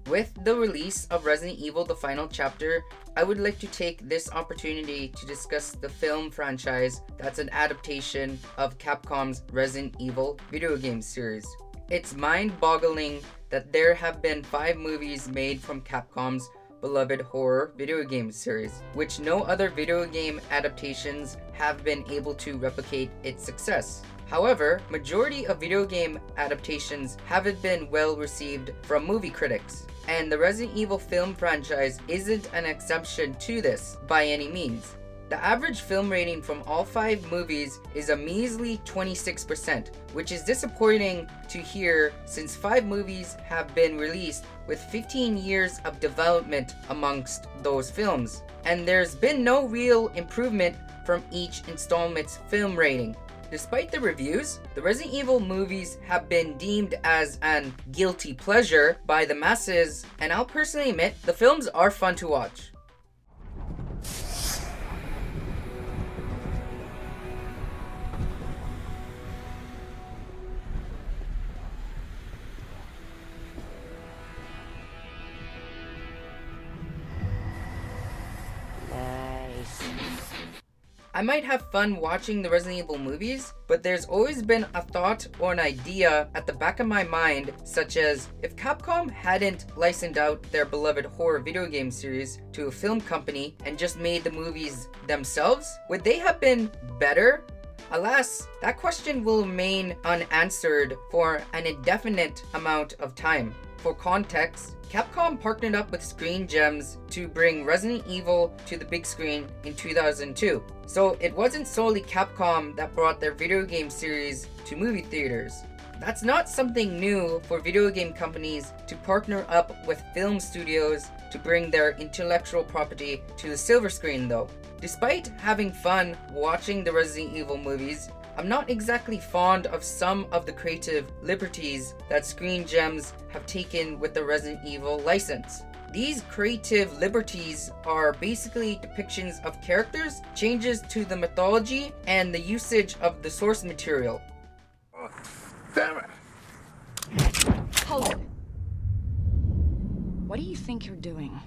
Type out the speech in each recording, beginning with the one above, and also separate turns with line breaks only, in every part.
With the release of Resident Evil The Final Chapter, I would like to take this opportunity to discuss the film franchise that's an adaptation of Capcom's Resident Evil video game series. It's mind-boggling that there have been 5 movies made from Capcom's beloved horror video game series, which no other video game adaptations have been able to replicate its success. However, majority of video game adaptations haven't been well received from movie critics, and the Resident Evil film franchise isn't an exception to this by any means. The average film rating from all 5 movies is a measly 26%, which is disappointing to hear since 5 movies have been released with 15 years of development amongst those films, and there's been no real improvement from each installment's film rating. Despite the reviews, the Resident Evil movies have been deemed as an guilty pleasure by the masses, and I'll personally admit the films are fun to watch. I might have fun watching the Resident Evil movies, but there's always been a thought or an idea at the back of my mind, such as if Capcom hadn't licensed out their beloved horror video game series to a film company and just made the movies themselves, would they have been better? Alas, that question will remain unanswered for an indefinite amount of time. For context, Capcom partnered up with Screen Gems to bring Resident Evil to the big screen in 2002. So it wasn't solely Capcom that brought their video game series to movie theaters. That's not something new for video game companies to partner up with film studios to bring their intellectual property to the silver screen though. Despite having fun watching the Resident Evil movies, I'm not exactly fond of some of the creative liberties that Screen Gems have taken with the Resident Evil license. These creative liberties are basically depictions of characters, changes to the mythology, and the usage of the source material.
Oh, damn it!
Hold it. What do you think you're doing?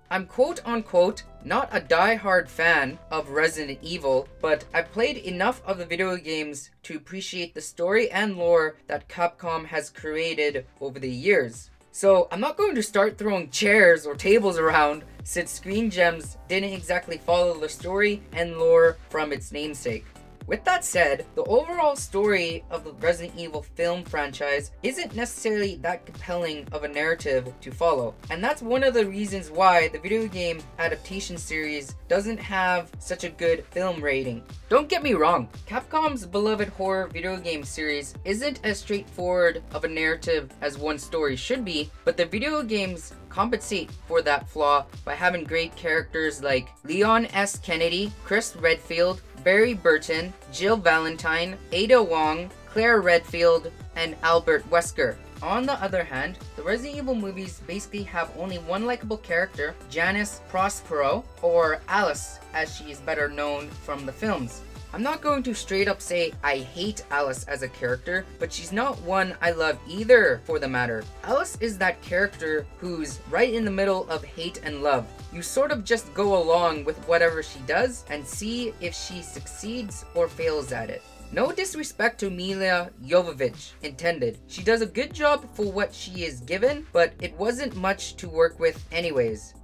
I'm quote-unquote not a die-hard fan of Resident Evil, but I've played enough of the video games to appreciate the story and lore that Capcom has created over the years. So I'm not going to start throwing chairs or tables around since Screen Gems didn't exactly follow the story and lore from its namesake. With that said, the overall story of the Resident Evil film franchise isn't necessarily that compelling of a narrative to follow, and that's one of the reasons why the video game adaptation series doesn't have such a good film rating. Don't get me wrong, Capcom's beloved horror video game series isn't as straightforward of a narrative as one story should be, but the video games compensate for that flaw by having great characters like Leon S. Kennedy, Chris Redfield, Barry Burton, Jill Valentine, Ada Wong, Claire Redfield, and Albert Wesker. On the other hand, the Resident Evil movies basically have only one likable character, Janice Prospero, or Alice as she is better known from the films. I'm not going to straight up say I hate Alice as a character, but she's not one I love either for the matter. Alice is that character who's right in the middle of hate and love. You sort of just go along with whatever she does and see if she succeeds or fails at it. No disrespect to Milla Jovovich intended. She does a good job for what she is given, but it wasn't much to work with anyways.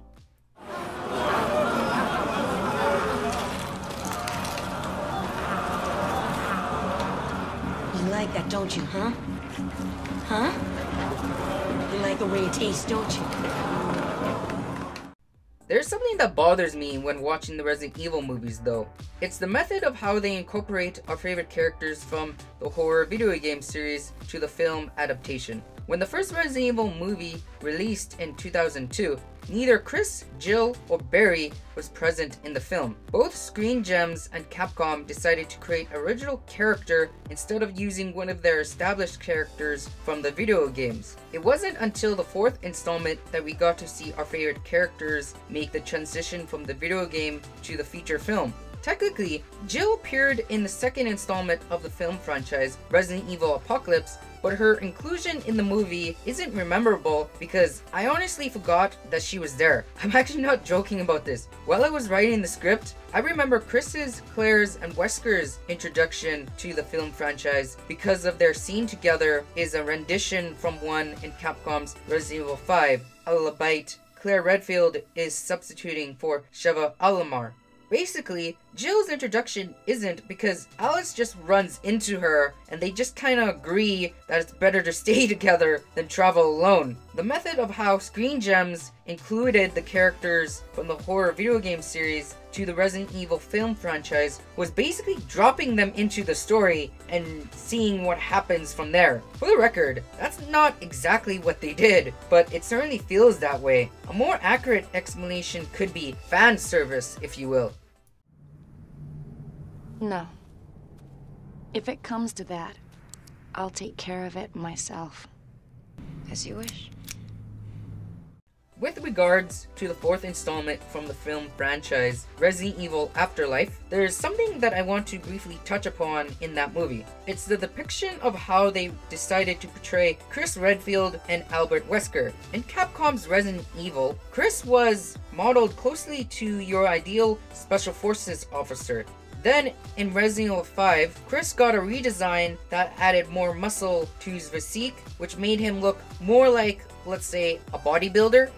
You like that, don't you, huh? Huh? You like the way it tastes, don't you?
There's something that bothers me when watching the Resident Evil movies though. It's the method of how they incorporate our favorite characters from the horror video game series to the film adaptation. When the first Resident Evil movie released in 2002, neither Chris, Jill, or Barry was present in the film. Both Screen Gems and Capcom decided to create an original character instead of using one of their established characters from the video games. It wasn't until the 4th installment that we got to see our favorite characters make the transition from the video game to the feature film. Technically, Jill appeared in the 2nd installment of the film franchise, Resident Evil Apocalypse, but her inclusion in the movie isn't memorable because I honestly forgot that she was there. I'm actually not joking about this. While I was writing the script, I remember Chris's, Claire's, and Wesker's introduction to the film franchise because of their scene together is a rendition from one in Capcom's Resident Evil 5, albeit Claire Redfield is substituting for Sheva Alomar. Basically, Jill's introduction isn't because Alice just runs into her and they just kinda agree that it's better to stay together than travel alone. The method of how Screen Gems included the characters from the horror video game series to the Resident Evil film franchise was basically dropping them into the story and seeing what happens from there. For the record, that's not exactly what they did, but it certainly feels that way. A more accurate explanation could be fan service, if you will.
No. If it comes to that, I'll take care of it myself.
As you wish.
With regards to the fourth installment from the film franchise, Resident Evil Afterlife, there is something that I want to briefly touch upon in that movie. It's the depiction of how they decided to portray Chris Redfield and Albert Wesker. In Capcom's Resident Evil, Chris was modeled closely to your ideal Special Forces officer. Then, in Resident Evil 5, Chris got a redesign that added more muscle to his physique, which made him look more like, let's say, a bodybuilder.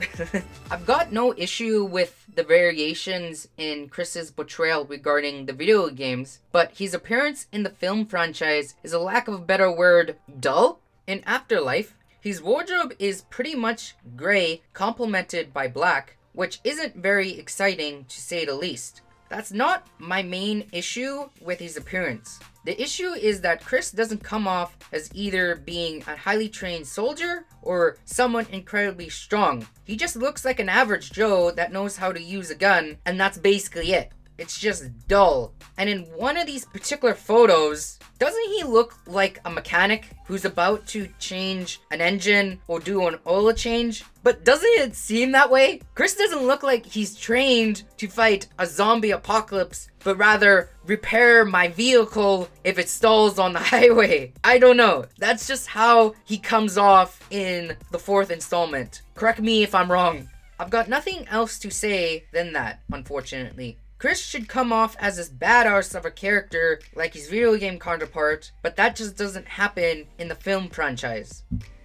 I've got no issue with the variations in Chris's portrayal regarding the video games, but his appearance in the film franchise is, a lack of a better word, dull. In Afterlife, his wardrobe is pretty much gray, complemented by black, which isn't very exciting to say the least. That's not my main issue with his appearance. The issue is that Chris doesn't come off as either being a highly trained soldier or someone incredibly strong. He just looks like an average Joe that knows how to use a gun, and that's basically it. It's just dull. And in one of these particular photos, doesn't he look like a mechanic who's about to change an engine or do an oil change? But doesn't it seem that way? Chris doesn't look like he's trained to fight a zombie apocalypse, but rather repair my vehicle if it stalls on the highway. I don't know. That's just how he comes off in the fourth installment. Correct me if I'm wrong. I've got nothing else to say than that, unfortunately. Chris should come off as this badass of a character like his video game counterpart, but that just doesn't happen in the film franchise.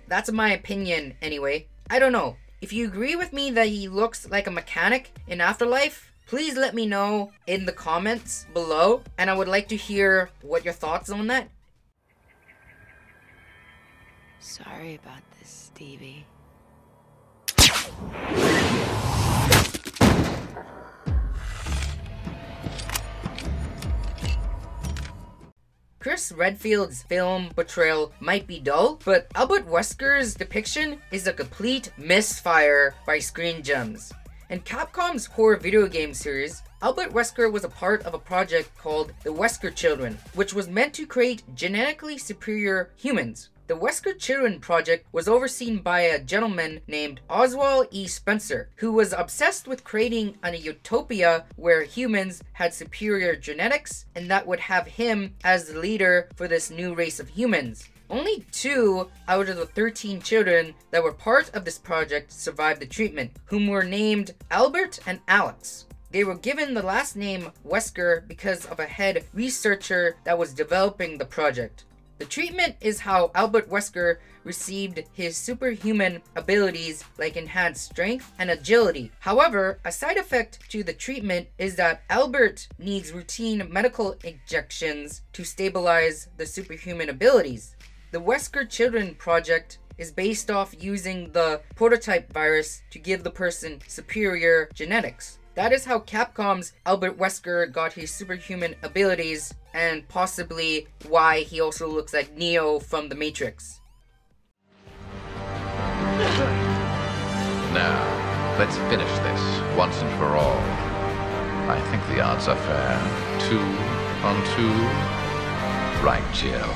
That's my opinion anyway. I don't know. If you agree with me that he looks like a mechanic in Afterlife, please let me know in the comments below, and I would like to hear what your thoughts on that.
Sorry about this, Stevie.
Chris Redfield's film portrayal might be dull, but Albert Wesker's depiction is a complete misfire by Screen Gems. In Capcom's horror video game series, Albert Wesker was a part of a project called the Wesker Children, which was meant to create genetically superior humans. The Wesker Children project was overseen by a gentleman named Oswald E. Spencer, who was obsessed with creating a utopia where humans had superior genetics and that would have him as the leader for this new race of humans. Only 2 out of the 13 children that were part of this project survived the treatment, whom were named Albert and Alex. They were given the last name Wesker because of a head researcher that was developing the project. The treatment is how Albert Wesker received his superhuman abilities like enhanced strength and agility. However, a side effect to the treatment is that Albert needs routine medical injections to stabilize the superhuman abilities. The Wesker Children project is based off using the prototype virus to give the person superior genetics. That is how Capcom's Albert Wesker got his superhuman abilities, and possibly why he also looks like Neo from The Matrix.
Now, let's finish this once and for all. I think the odds are fair. 2 on 2. Right, Jill?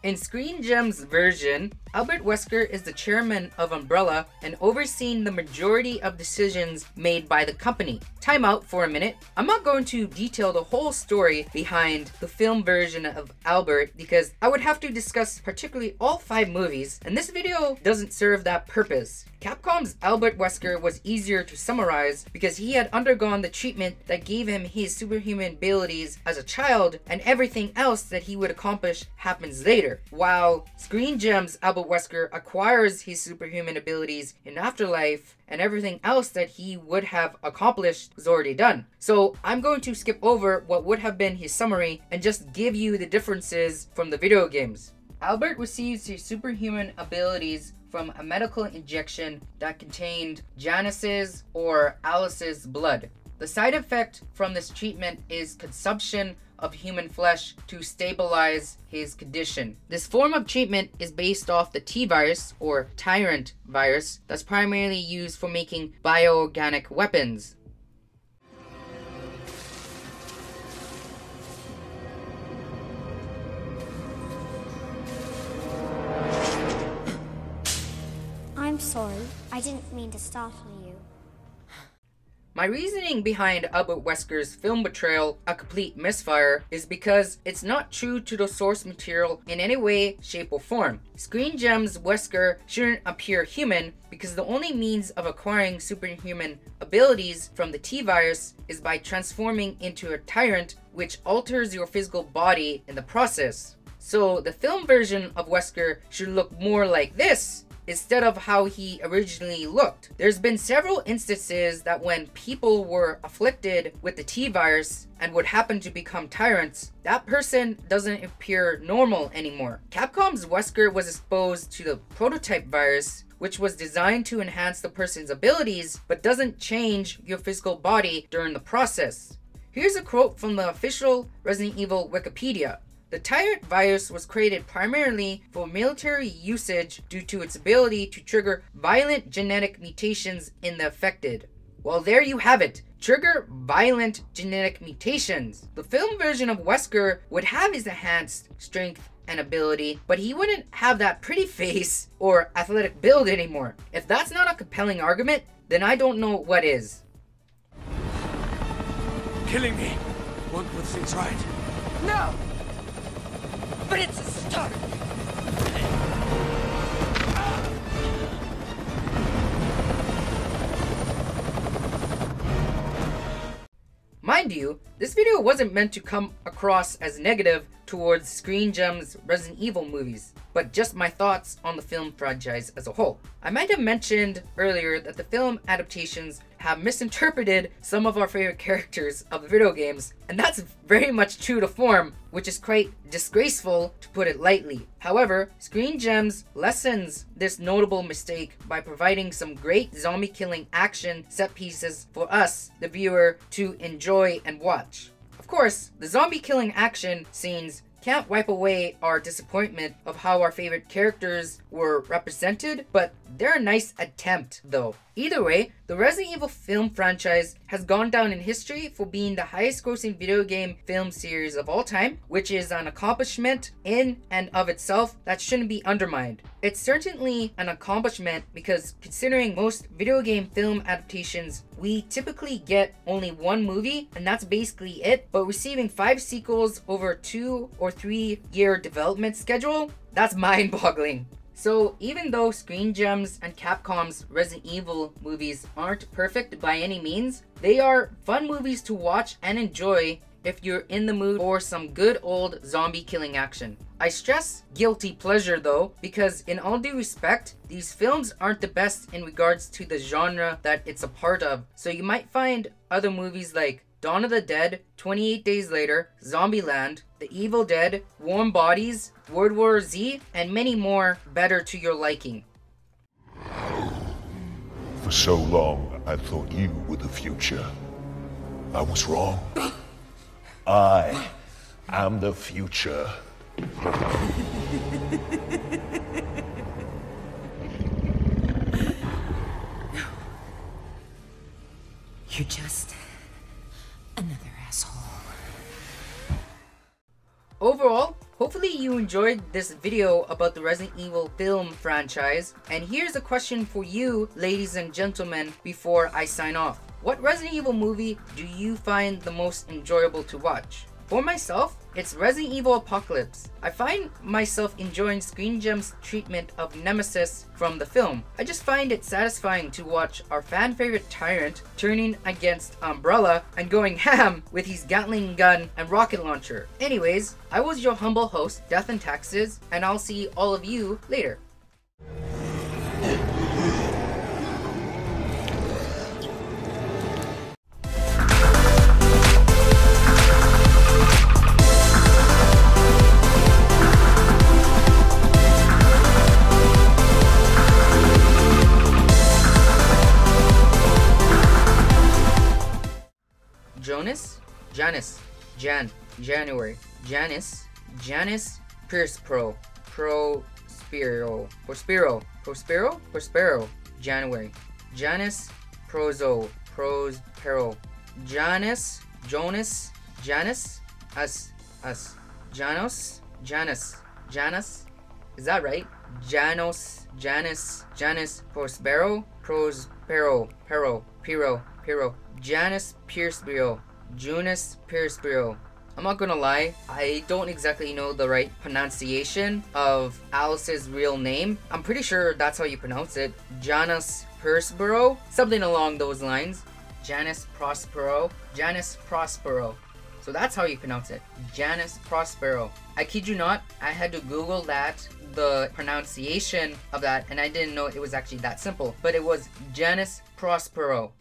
In Screen Gems' version, Albert Wesker is the chairman of Umbrella and overseeing the majority of decisions made by the company. Time out for a minute. I'm not going to detail the whole story behind the film version of Albert because I would have to discuss particularly all 5 movies, and this video doesn't serve that purpose. Capcom's Albert Wesker was easier to summarize because he had undergone the treatment that gave him his superhuman abilities as a child, and everything else that he would accomplish happens later. While Screen Gem's Albert Wesker acquires his superhuman abilities in Afterlife, and everything else that he would have accomplished was already done. So I'm going to skip over what would have been his summary and just give you the differences from the video games. Albert receives his superhuman abilities from a medical injection that contained Janice's or Alice's blood. The side effect from this treatment is consumption of human flesh to stabilize his condition. This form of treatment is based off the T-virus or tyrant virus that's primarily used for making bioorganic weapons.
I'm sorry. I didn't mean to startle you.
My reasoning behind Albert Wesker's film Portrayal, a complete misfire, is because it's not true to the source material in any way, shape, or form. Screen Gem's Wesker shouldn't appear human because the only means of acquiring superhuman abilities from the T-virus is by transforming into a tyrant, which alters your physical body in the process. So the film version of Wesker should look more like this instead of how he originally looked. There's been several instances that when people were afflicted with the T-virus and would happen to become tyrants, that person doesn't appear normal anymore. Capcom's Wesker was exposed to the prototype virus, which was designed to enhance the person's abilities, but doesn't change your physical body during the process. Here's a quote from the official Resident Evil Wikipedia. The tyrant virus was created primarily for military usage due to its ability to trigger violent genetic mutations in the affected. Well, there you have it. Trigger violent genetic mutations. The film version of Wesker would have his enhanced strength and ability, but he wouldn't have that pretty face or athletic build anymore. If that's not a compelling argument, then I don't know what is.
Killing me won't put things right.
No! But it's a start! Mind you, this video wasn't meant to come across as negative towards Screen Gem's Resident Evil movies, but just my thoughts on the film franchise as a whole. I might have mentioned earlier that the film adaptations have misinterpreted some of our favorite characters of the video games, and that's very much true to form, which is quite disgraceful to put it lightly. However, Screen Gems lessens this notable mistake by providing some great zombie killing action set pieces for us, the viewer, to enjoy and watch. Of course, the zombie killing action scenes can't wipe away our disappointment of how our favorite characters were represented, but they're a nice attempt though. Either way, the Resident Evil film franchise has gone down in history for being the highest grossing video game film series of all time, which is an accomplishment in and of itself that shouldn't be undermined. It's certainly an accomplishment because considering most video game film adaptations, we typically get only one movie and that's basically it, but receiving 5 sequels over a 2 or 3 year development schedule, that's mind-boggling. So even though Screen Gems and Capcom's Resident Evil movies aren't perfect by any means, they are fun movies to watch and enjoy if you're in the mood for some good old zombie killing action. I stress guilty pleasure though, because in all due respect, these films aren't the best in regards to the genre that it's a part of. So you might find other movies like Dawn of the Dead, 28 Days Later, Zombieland, The Evil Dead, Warm Bodies, World War Z, and many more better to your liking.
For so long, I thought you were the future. I was wrong. I am the future.
You're just another asshole.
Overall, hopefully you enjoyed this video about the Resident Evil film franchise. And here's a question for you, ladies and gentlemen, before I sign off. What Resident Evil movie do you find the most enjoyable to watch? For myself, it's Resident Evil Apocalypse. I find myself enjoying Screen Gem's treatment of Nemesis from the film. I just find it satisfying to watch our fan favorite tyrant turning against Umbrella and going ham with his Gatling gun and rocket launcher. Anyways, I was your humble host, Death and Taxes, and I'll see all of you later. January, Janice, Pierce Prospero, January, Janice, Prospero, Janice, Janos, is that right? Janice, Prospero, Janice Piercebiro. I'm not gonna lie, I don't exactly know the right pronunciation of Alice's real name. I'm pretty sure that's how you pronounce it. Janice Piercebiro? Something along those lines. Janice Prospero. So that's how you pronounce it. Janice Prospero. I kid you not, I had to Google that, the pronunciation of that, and I didn't know it was actually that simple. But it was Janice Prospero.